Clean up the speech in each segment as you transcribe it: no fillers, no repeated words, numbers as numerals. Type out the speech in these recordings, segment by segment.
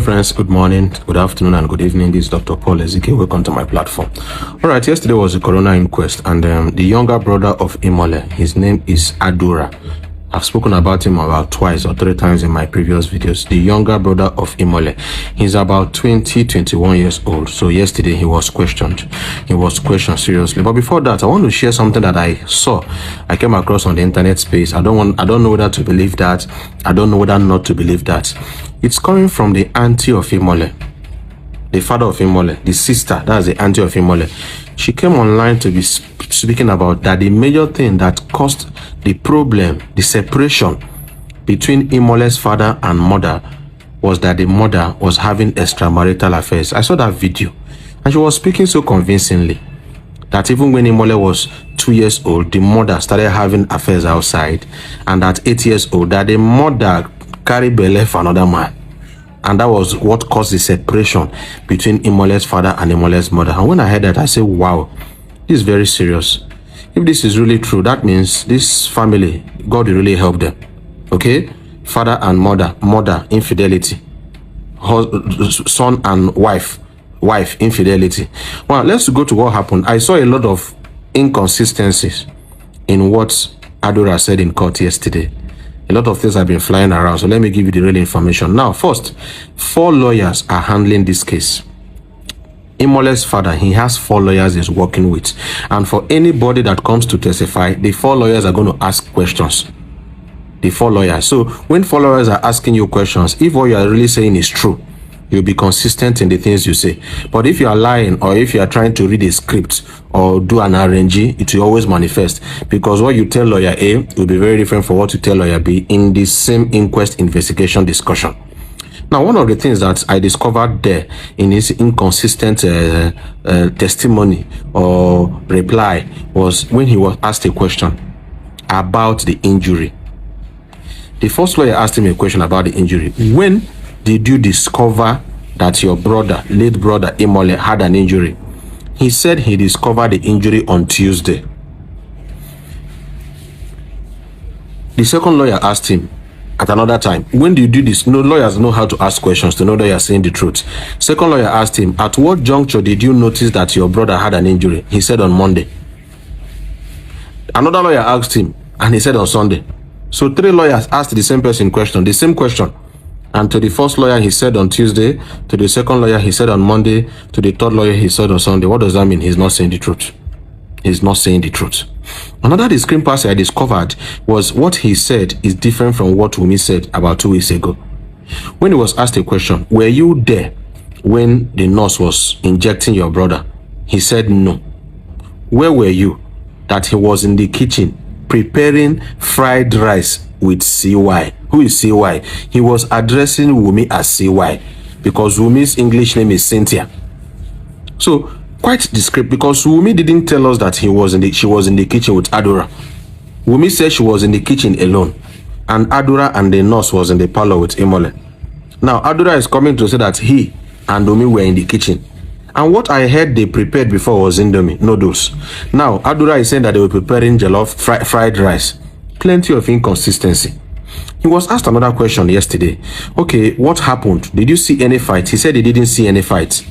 Friends, good morning, good afternoon, and good evening. This is Dr. Paul Ezike. Welcome to my platform. All right, yesterday was the Coroner Inquest, and the younger brother of Imole, his name is Adura. I've spoken about him about twice or three times in my previous videos. The younger brother of Imole, he's about 21 years old. So yesterday he was questioned. He was questioned seriously. But before that, I want to share something that I came across on the internet space. I don't know whether to believe that. I don't know whether not to believe that. It's coming from the auntie of Imole, the father of Imole, the sister, that's the auntie of Imole. She came online to be speaking about that the major thing that caused the problem, the separation between Imole's father and mother, was that the mother was having extramarital affairs. I saw that video, and she was speaking so convincingly that even when Imole was 2 years old, the mother started having affairs outside, and at 8 years old, that the mother carried belle for another man. And that was what caused the separation between Imole's father and Imole's mother. And when I heard that, I said, wow, this is very serious. If this is really true, that means this family, God will really help them. Okay? Father and mother, infidelity. Son and wife, infidelity. Well, let's go to what happened. I saw a lot of inconsistencies in what Adura said in court yesterday. A lot of things have been flying around, so let me give you the real information. Now, first, 4 lawyers are handling this case. Imole's father, he has 4 lawyers he's working with. And for anybody that comes to testify, the 4 lawyers are going to ask questions. The 4 lawyers. So, when 4 lawyers are asking you questions, if what you are really saying is true, you'll be consistent in the things you say. But if you are lying, or if you are trying to read a script or do an RNG, it will always manifest, because what you tell lawyer A will be very different from what you tell lawyer B in the same inquest investigation discussion. Now, one of the things that I discovered there in his inconsistent testimony or reply was when he was asked a question about the injury. The first lawyer asked him a question about the injury. When did you discover that your brother, late brother Imole, had an injury? He said he discovered the injury on Tuesday. The second lawyer asked him at another time, when do you do this? No, lawyers know how to ask questions to know that you are saying the truth. Second lawyer asked him, at what juncture did you notice that your brother had an injury? He said on Monday. Another lawyer asked him, and he said on Sunday. So 3 lawyers asked the same person question, the same question. And to the first lawyer, he said on Tuesday. To the second lawyer, he said on Monday. To the third lawyer, he said on Sunday. What does that mean? He's not saying the truth. He's not saying the truth. Another discrepancy I discovered was what he said is different from what Wumi said about 2 weeks ago. When he was asked a question, were you there when the nurse was injecting your brother? He said no. Where were you? That he was in the kitchen preparing fried rice with CY. Who is CY? He was addressing Wumi as CY because Wumi's English name is Cynthia. So quite discreet, because Wumi didn't tell us that she was in the kitchen with Adura. Wumi said she was in the kitchen alone, and Adura and the nurse was in the parlor with Imole. Now Adura is coming to say that he and Wumi were in the kitchen. And what I heard they prepared before was Indomie noodles. Now Adura is saying that they were preparing jollof fried rice. Plenty of inconsistency. He was asked another question yesterday. Okay, what happened? Did you see any fight? He said he didn't see any fights.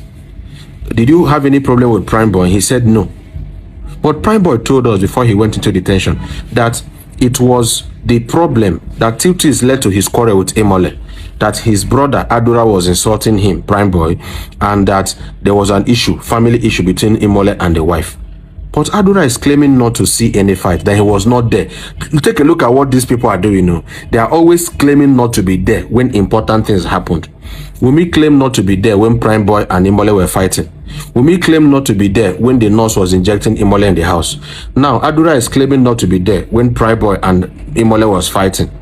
Did you have any problem with Prime Boy? He said no. But Prime Boy told us before he went into detention that it was the problem that Tiltis led to his quarrel with Imole, that his brother Adura was insulting him, Prime Boy, and that there was an issue, family issue between Imole and the wife. But Adura is claiming not to see any fight, that he was not there. Take a look at what these people are doing. They are always claiming not to be there when important things happened. Wumi claimed not to be there when Prime Boy and Imole were fighting. Wumi claimed not to be there when the nurse was injecting Imole in the house. Now, Adura is claiming not to be there when Prime Boy and Imole was fighting.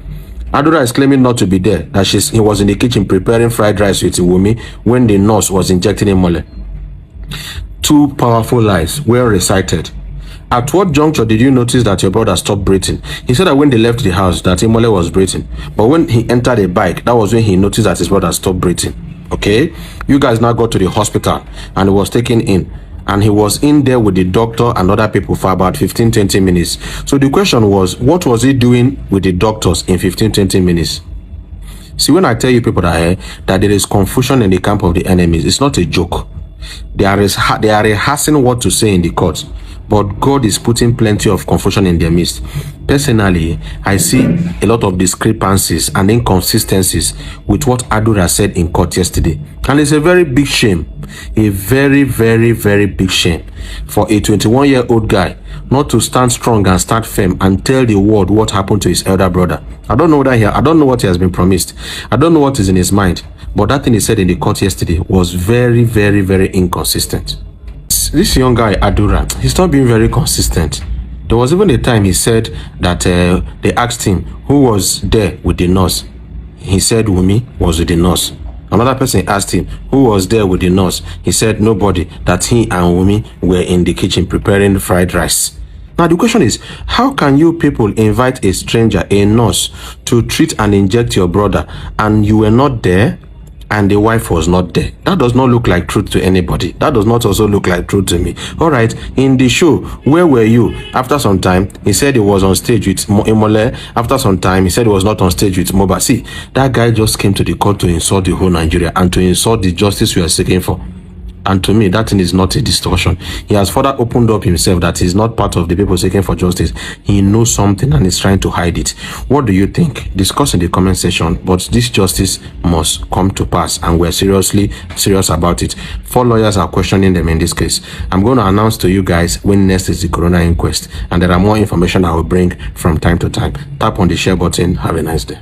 Adura is claiming not to be there, that he was in the kitchen preparing fried rice with Wumi when the nurse was injecting Imole. 2 powerful lies, well recited. At what juncture did you notice that your brother stopped breathing? He said that when they left the house, that Imole was breathing. But when he entered a bike, that was when he noticed that his brother stopped breathing. Okay? You guys now got to the hospital and he was taken in. And he was in there with the doctor and other people for about 15-20 minutes. So the question was, what was he doing with the doctors in 15-20 minutes? See, when I tell you people that there is confusion in the camp of the enemies, it's not a joke. They are rehearsing what to say in the court, but God is putting plenty of confusion in their midst. Personally, I see a lot of discrepancies and inconsistencies with what Adura said in court yesterday. And it's a very big shame, a very, very, very big shame for a 21-year-old guy not to stand strong and stand firm and tell the world what happened to his elder brother. I don't know what he has been promised. I don't know what is in his mind. But that thing he said in the court yesterday was very, very, very inconsistent. This young guy, Adura, he's not being very consistent. There was even a time he said that they asked him who was there with the nurse. He said Wumi was with the nurse. Another person asked him who was there with the nurse. He said nobody, that he and Wumi were in the kitchen preparing fried rice. Now the question is, how can you people invite a stranger, a nurse, to treat and inject your brother, and you were not there and the wife was not there? That does not look like truth to anybody. That does not also look like truth to me. All right, in the show, where were you? After some time, he said he was on stage with Imole. After some time, he said he was not on stage with Moba. See, that guy just came to the court to insult the whole Nigeria and to insult the justice we are seeking for. And to me, that thing is not a distortion. He has further opened up himself that he's not part of the people seeking for justice. He knows something and is trying to hide it. What do you think? Discuss in the comment section. But this justice must come to pass, and we're serious about it. 4 lawyers are questioning them in this case. I'm going to announce to you guys when next is the Coroner inquest, and there are more information I will bring from time to time. Tap on the share button. Have a nice day.